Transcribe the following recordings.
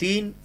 3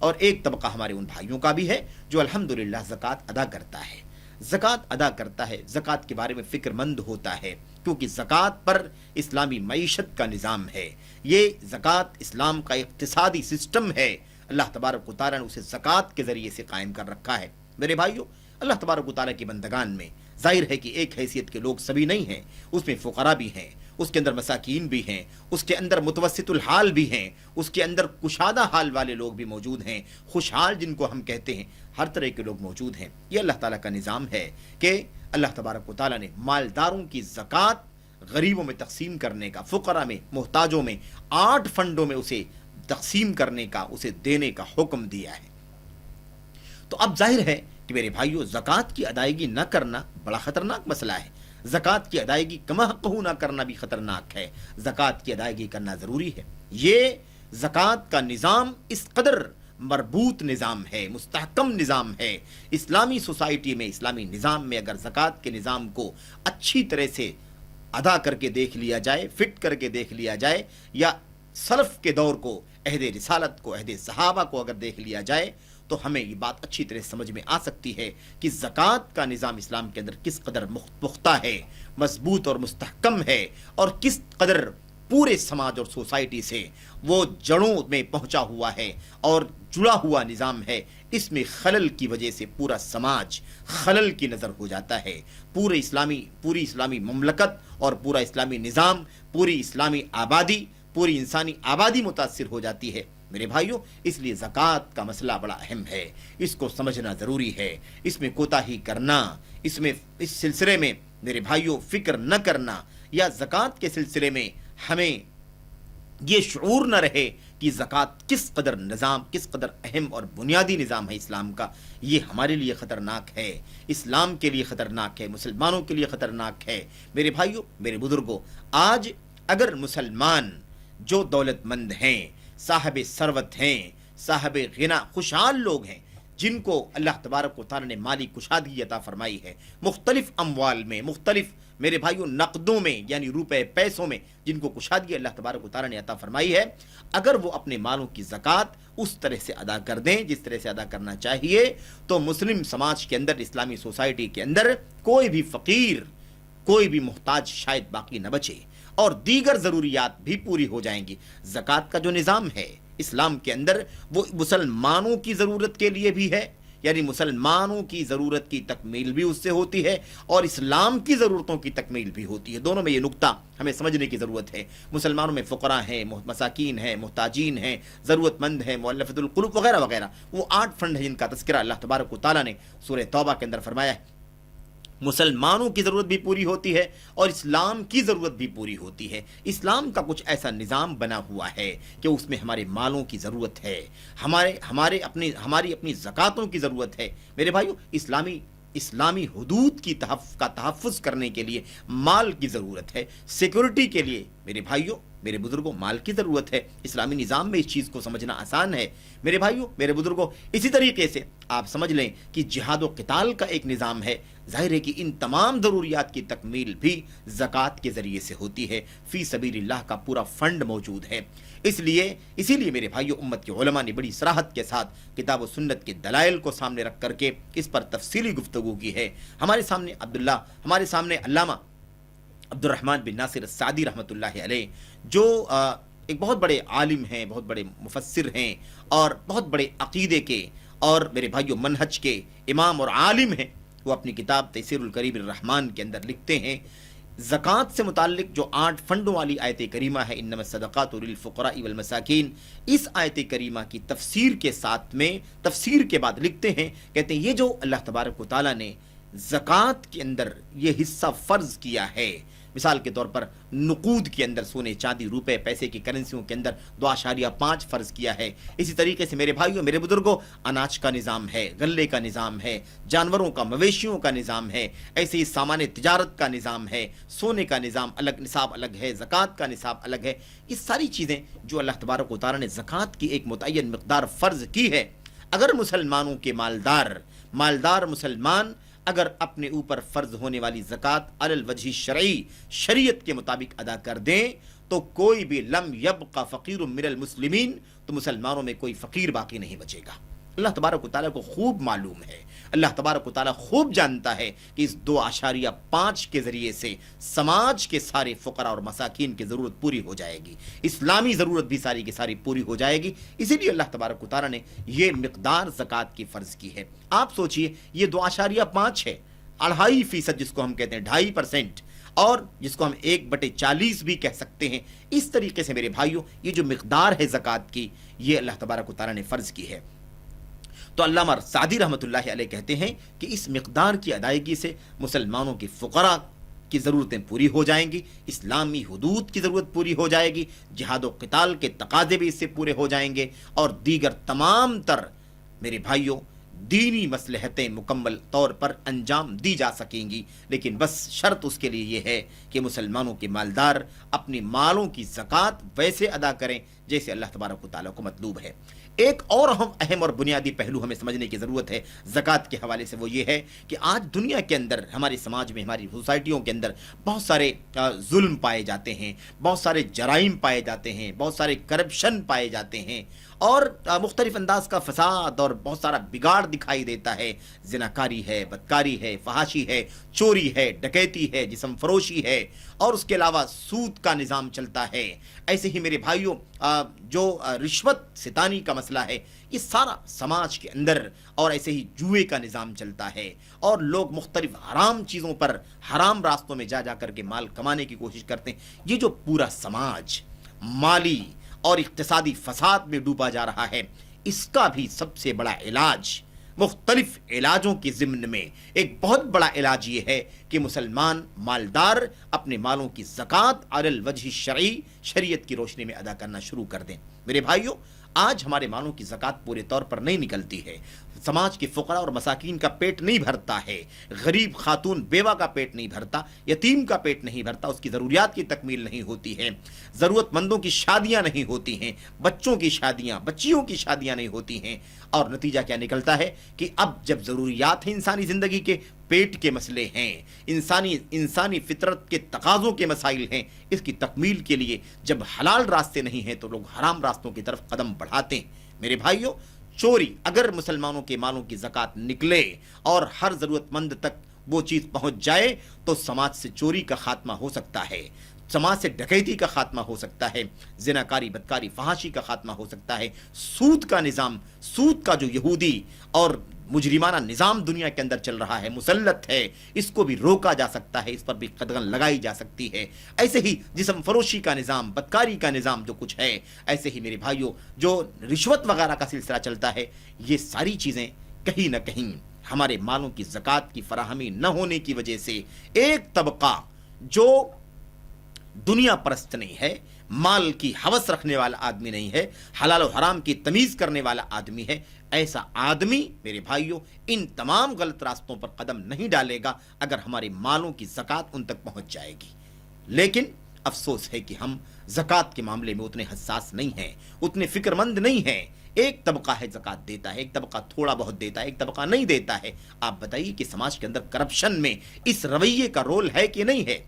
اور ایک طبقہ ہمارے ان بھائیوں کا بھی ہے جو الحمدللہ زکوٰۃ ادا کرتا ہے، زکوٰۃ ادا کرتا ہے، زکوٰۃ کے بارے میں فکر مند ہوتا ہے، کیونکہ زکوٰۃ پر اسلامی معیشت کا نظام ہے، یہ زکوٰۃ اسلام کا اقتصادی سسٹم ہے، اللہ تبارک و تعالیٰ نے اسے زکوٰۃ کے ذریعے سے قائم کر رکھا ہے۔ میرے بھائیوں، اللہ تبارک و تعالیٰ کی بندگان میں ظاہر ہے کہ ایک حیثیت کے لوگ سبھی نہیں ہیں، اس میں فقراء بھی ہیں، اس کے اندر مساکین بھی ہیں، اس کے اندر متوسط الحال بھی ہیں، اس کے اندر کشادہ حال والے لوگ بھی موجود ہیں، خوشحال جن کو ہم کہتے ہیں، ہر طرح کے لوگ موجود ہیں۔ یہ اللہ تعالیٰ کا نظام ہے کہ اللہ تبارک و تعالیٰ نے مالداروں کی زکوٰۃ غریبوں میں تقسیم کرنے کا، فقراء میں، محتاجوں میں 8 فنڈوں میں اسے تقسیم کرنے کا، اسے دینے کا حکم دیا ہے۔ تو اب ظاہر ہے کہ میرے بھائیوں، زکوٰۃ کی ادائیگی نہ کرنا بڑا خطرناک مسئلہ ہے، زکوٰۃ کی ادائیگی کما حقہ نہ کرنا بھی خطرناک ہے، زکوٰۃ کی ادائیگی کرنا ضروری ہے۔ یہ زکوٰۃ کا نظام اس قدر مربوط نظام ہے، مستحکم نظام ہے۔ اسلامی سوسائٹی میں، اسلامی نظام میں اگر زکوٰۃ کے نظام کو اچھی طرح سے ادا کر کے دیکھ لیا جائے، فٹ کر کے دیکھ لیا جائے، یا سلف کے دور کو، عہد رسالت کو، عہد صحابہ کو اگر دیکھ لیا جائے، تو ہمیں یہ بات اچھی طرح سمجھ میں آ سکتی ہے کہ زکوٰۃ کا نظام اسلام کے اندر کس قدر پختہ ہے، مضبوط اور مستحکم ہے، اور کس قدر پورے سماج اور سوسائٹی سے وہ جڑوں میں پہنچا ہوا ہے اور جڑا ہوا نظام ہے۔ اس میں خلل کی وجہ سے پورا سماج خلل کی نظر ہو جاتا ہے، پوری اسلامی مملکت اور پورا اسلامی نظام، پوری اسلامی آبادی، پوری انسانی آبادی متاثر ہو جاتی ہے۔ میرے بھائیوں، اس لیے زکوٰۃ کا مسئلہ بڑا اہم ہے، اس کو سمجھنا ضروری ہے، اس میں کوتاہی کرنا، اس سلسلے میں میرے بھائیوں فکر نہ کرنا، یا زکوٰۃ کے سلسلے میں ہمیں یہ شعور نہ رہے کہ زکوٰۃ کس قدر اہم اور بنیادی نظام ہے اسلام کا، یہ ہمارے لیے خطرناک ہے، اسلام کے لیے خطرناک ہے، مسلمانوں کے لیے خطرناک ہے۔ میرے بھائیوں، میرے بزرگوں، آج اگر مسلمان جو دولت مند ہیں، صاحب ثروت ہیں، صاحب غنا، خوشحال لوگ ہیں، جن کو اللہ تبارک و تعالیٰ نے مالی کشادگی عطا فرمائی ہے، مختلف اموال میں، مختلف میرے بھائیوں نقدوں میں، یعنی روپے پیسوں میں جن کو کشادگی اللہ تبارک و تعالیٰ نے عطا فرمائی ہے، اگر وہ اپنے مالوں کی زکوٰۃ اس طرح سے ادا کر دیں جس طرح سے ادا کرنا چاہیے، تو مسلم سماج کے اندر، اسلامی سوسائٹی کے اندر کوئی بھی فقیر، کوئی بھی محتاج شاید باقی نہ بچے، اور دیگر ضروریات بھی پوری ہو جائیں گی۔ زکوٰۃ کا جو نظام ہے اسلام کے اندر، وہ مسلمانوں کی ضرورت کے لیے بھی ہے، یعنی مسلمانوں کی ضرورت کی تکمیل بھی اس سے ہوتی ہے، اور اسلام کی ضرورتوں کی تکمیل بھی ہوتی ہے۔ دونوں میں یہ نقطہ ہمیں سمجھنے کی ضرورت ہے۔ مسلمانوں میں فقراء ہیں، مساکین ہیں، محتاجین ہیں، ضرورت مند ہیں، مؤلفۃ القلوب وغیرہ وغیرہ، وہ 8 فنڈ ہیں جن کا تذکرہ اللہ تبارک و تعالیٰ نے سورہ توبہ کے اندر فرمایا ہے۔ مسلمانوں کی ضرورت بھی پوری ہوتی ہے اور اسلام کی ضرورت بھی پوری ہوتی ہے۔ اسلام کا کچھ ایسا نظام بنا ہوا ہے کہ اس میں ہمارے مالوں کی ضرورت ہے، ہماری اپنی زکوٰۃوں کی ضرورت ہے۔ میرے بھائیو، اسلامی حدود کا تحفظ کرنے کے لیے مال کی ضرورت ہے، سیکورٹی کے لیے میرے بھائیو، میرے بزرگوں، مال کی ضرورت ہے۔ اسلامی نظام میں اس چیز کو سمجھنا آسان ہے میرے بھائیو، میرے بزرگوں۔ اسی طریقے سے آپ سمجھ لیں کہ جہاد و قتال کا ایک نظام ہے۔ ظاہر ہے کہ ان تمام ضروریات کی تکمیل بھی زکوٰۃ کے ذریعے سے ہوتی ہے۔ فی سبیل اللہ کا پورا فنڈ موجود ہے۔ اسی لیے میرے بھائیو، امت کے علماء نے بڑی صراحت کے ساتھ کتاب و سنت کے دلائل کو سامنے رکھ کر کے اس پر تفصیلی گفتگو کی ہے۔ ہمارے سامنے علامہ عبد الرحمن بن ناصر السعدی رحمۃ اللہ علیہ، جو ایک بہت بڑے عالم ہیں، بہت بڑے مفسر ہیں، اور بہت بڑے عقیدے کے اور میرے بھائیوں منہج کے امام اور عالم ہیں، وہ اپنی کتاب تیسیر الکریم الرحمن کے اندر لکھتے ہیں، زکوٰۃ سے متعلق جو 8 فنڈوں والی آیت کریمہ ہے، انما الصدقات للفقراء والمساکین، اس آیت کریمہ کی تفسیر کے بعد لکھتے ہیں، کہتے ہیں یہ جو اللہ تبارک و تعالیٰ نے زکوٰۃ کے اندر یہ حصہ فرض کیا ہے، مثال کے طور پر نقود کے اندر، سونے چاندی روپے پیسے کی کرنسیوں کے اندر 2.5 فرض کیا ہے۔ اسی طریقے سے میرے بھائیوں، میرے بزرگوں، اناج کا نظام ہے، غلے کا نظام ہے، جانوروں کا، مویشیوں کا نظام ہے، ایسے ہی سامان تجارت کا نظام ہے، سونے کا نظام الگ، نصاب الگ ہے، زکوٰۃ کا نصاب الگ ہے۔ یہ ساری چیزیں جو اللہ تبارک و تعالیٰ نے زکوٰۃ کی ایک متعین مقدار فرض کی ہے، اگر مسلمانوں کے مالدار مسلمان اگر اپنے اوپر فرض ہونے والی زکوٰۃ علی الوجہ شرعی، شریعت کے مطابق ادا کر دیں، تو کوئی بھی لم یبقى فقیر من المسلمین، تو مسلمانوں میں کوئی فقیر باقی نہیں بچے گا۔ اللہ تبارک و تعالیٰ کو خوب معلوم ہے، اللہ تبارک و تعالیٰ خوب جانتا ہے کہ اس 2.5 کے ذریعے سے سماج کے سارے فقراء اور مساکین کی ضرورت پوری ہو جائے گی، اسلامی ضرورت بھی ساری کی ساری پوری ہو جائے گی۔ اسی لیے اللہ تبارک و تعالیٰ نے یہ مقدار زکوٰۃ کی فرض کی ہے۔ آپ سوچئے یہ 2.5 ہے، 2.5% جس کو ہم کہتے ہیں 2.5%، اور جس کو ہم 1/40 بھی کہہ سکتے ہیں۔ اس طریقے سے میرے بھائیوں یہ جو مقدار ہے زکوٰۃ کی، یہ اللہ تبارک و تعالیٰ نے فرض کی ہے۔ تو علامہ سعدی رحمۃ اللہ علیہ کہتے ہیں کہ اس مقدار کی ادائیگی سے مسلمانوں کے فقراء کی ضرورتیں پوری ہو جائیں گی، اسلامی حدود کی ضرورت پوری ہو جائے گی، جہاد و قتال کے تقاضے بھی اس سے پورے ہو جائیں گے، اور دیگر تمام تر میرے بھائیوں دینی مصلحتیں مکمل طور پر انجام دی جا سکیں گی۔ لیکن بس شرط اس کے لیے یہ ہے کہ مسلمانوں کے مالدار اپنے مالوں کی زکوٰۃ ویسے ادا کریں جیسے اللہ تبارک و تعالیٰ کو مطلوب ہے۔ ایک اور اہم اور بنیادی پہلو ہمیں سمجھنے کی ضرورت ہے زکوٰۃ کے حوالے سے، وہ یہ ہے کہ آج دنیا کے اندر، ہمارے سماج میں، ہماری سوسائٹیوں کے اندر بہت سارے ظلم پائے جاتے ہیں، بہت سارے جرائم پائے جاتے ہیں، بہت سارے کرپشن پائے جاتے ہیں، اور مختلف انداز کا فساد اور بہت سارا بگاڑ دکھائی دیتا ہے۔ زناکاری ہے، بدکاری ہے، فحاشی ہے، چوری ہے، ڈکیتی ہے، جسم فروشی ہے، اور اس کے علاوہ سود کا نظام چلتا ہے۔ ایسے ہی میرے بھائیوں جو رشوت ستانی کا مسئلہ ہے، یہ سارا سماج کے اندر، اور ایسے ہی جوئے کا نظام چلتا ہے، اور لوگ مختلف حرام چیزوں پر، حرام راستوں میں جا کر کے مال کمانے کی کوشش کرتے ہیں۔ یہ جو پورا سماج مالی اور اقتصادی فساد میں ڈوبا جا رہا ہے، اس کا بھی سب سے بڑا علاج، مختلف علاجوں کے ضمن میں ایک بہت بڑا علاج یہ ہے کہ مسلمان مالدار اپنے مالوں کی زکوٰۃ علی الوجہ الشرعی، شریعت کی روشنی میں ادا کرنا شروع کر دیں۔ میرے بھائیوں آج ہمارے مالوں کی زکوٰۃ پورے طور پر نہیں نکلتی ہے، سماج کے فقراء اور مساکین کا پیٹ نہیں بھرتا ہے، غریب خاتون بیوہ کا پیٹ نہیں بھرتا، یتیم کا پیٹ نہیں بھرتا، اس کی ضروریات کی تکمیل نہیں ہوتی ہے، ضرورت مندوں کی شادیاں نہیں ہوتی ہیں، بچوں کی شادیاں، بچیوں کی شادیاں نہیں ہوتی ہیں، اور نتیجہ کیا نکلتا ہے کہ اب جب ضروریات ہیں انسانی زندگی کے، پیٹ کے مسئلے ہیں، انسانی فطرت کے تقاضوں کے مسائل ہیں، اس کی تکمیل کے لیے جب حلال راستے نہیں ہیں تو لوگ حرام راستوں کی طرف قدم بڑھاتے ہیں۔ میرے بھائیوں چوری، اگر مسلمانوں کے مالوں کی زکوٰۃ نکلے اور ہر ضرورت مند تک وہ چیز پہنچ جائے تو سماج سے چوری کا خاتمہ ہو سکتا ہے، سماج سے ڈکیتی کا خاتمہ ہو سکتا ہے، زناکاری، بدکاری، فحاشی کا خاتمہ ہو سکتا ہے، سود کا نظام، سود کا جو یہودی اور مجرمانہ نظام دنیا کے اندر چل رہا ہے، مسلط ہے، اس کو بھی روکا جا سکتا ہے، اس پر بھی قدغن لگائی جا سکتی ہے۔ ایسے ہی جسم فروشی کا نظام، بدکاری کا نظام جو کچھ ہے، ایسے ہی میرے بھائیوں جو رشوت وغیرہ کا سلسلہ چلتا ہے، یہ ساری چیزیں کہیں نہ کہیں ہمارے مالوں کی زکوٰۃ کی فراہمی نہ ہونے کی وجہ سے ایک طبقہ جو دنیا پرست نہیں ہے، مال کی ہوس رکھنے والا آدمی نہیں ہے، حلال و حرام کی تمیز کرنے والا آدمی ہے، ایسا آدمی میرے بھائیوں ان تمام غلط راستوں پر قدم نہیں ڈالے گا اگر ہمارے مالوں کی زکوٰۃ ان تک پہنچ جائے گی۔ لیکن افسوس ہے کہ ہم زکوٰۃ کے معاملے میں اتنے حساس نہیں ہیں، اتنے فکر مند نہیں ہیں۔ ایک طبقہ ہے زکوٰۃ دیتا ہے، ایک طبقہ تھوڑا بہت دیتا ہے، ایک طبقہ نہیں دیتا ہے۔ آپ بتائیے کہ سماج کے اندر کرپشن میں اس رویے کا رول ہے کہ نہیں ہے؟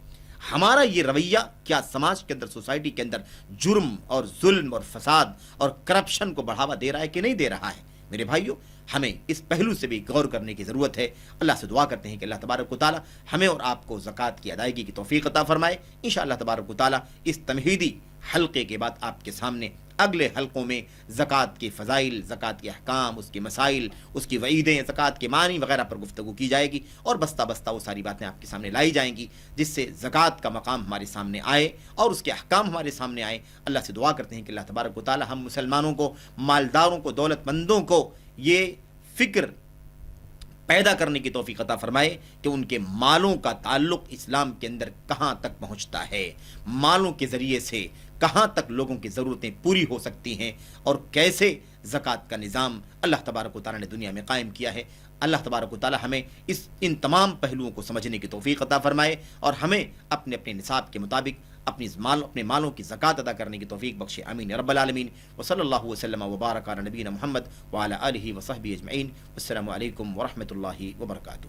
ہمارا یہ رویہ کیا سماج کے اندر، سوسائٹی کے اندر جرم اور ظلم اور فساد اور کرپشن کو بڑھاوا دے رہا ہے کہ نہیں دے رہا ہے؟ میرے بھائیوں ہمیں اس پہلو سے بھی غور کرنے کی ضرورت ہے۔ اللہ سے دعا کرتے ہیں کہ اللہ تبارک و تعالیٰ ہمیں اور آپ کو زکوٰۃ کی ادائیگی کی توفیق عطا فرمائے۔ انشاءاللہ تبارک و تعالیٰ اس تمہیدی حلقے کے بعد آپ کے سامنے اگلے حلقوں میں زکوٰۃ کے فضائل، زکوٰۃ کے احکام، اس کے مسائل، اس کی وعیدیں، زکوٰۃ کے معنی وغیرہ پر گفتگو کی جائے گی، اور بستہ بستہ وہ ساری باتیں آپ کے سامنے لائی جائیں گی جس سے زکوٰۃ کا مقام ہمارے سامنے آئے اور اس کے احکام ہمارے سامنے آئے۔ اللہ سے دعا کرتے ہیں کہ اللہ تبارک و تعالیٰ ہم مسلمانوں کو، مالداروں کو، دولت مندوں کو یہ فکر پیدا کرنے کی توفیق عطا فرمائے کہ ان کے مالوں کا تعلق اسلام کے اندر کہاں تک پہنچتا ہے، مالوں کے ذریعے سے کہاں تک لوگوں کی ضرورتیں پوری ہو سکتی ہیں، اور کیسے زکوٰۃ کا نظام اللہ تبارک و تعالیٰ نے دنیا میں قائم کیا ہے۔ اللہ تبارک و تعالیٰ ہمیں ان تمام پہلوؤں کو سمجھنے کی توفیق عطا فرمائے، اور ہمیں اپنے نصاب کے مطابق اپنے مالوں کی زکوٰۃ ادا کرنے کی توفیق بخشے، آمین یا رب العالمین۔ وصلی اللہ وسلم وبارک علی نبینا محمد وعلی آلہ وصحبہ اجمعین۔ السلام علیکم ورحمۃ اللہ وبرکاتہ۔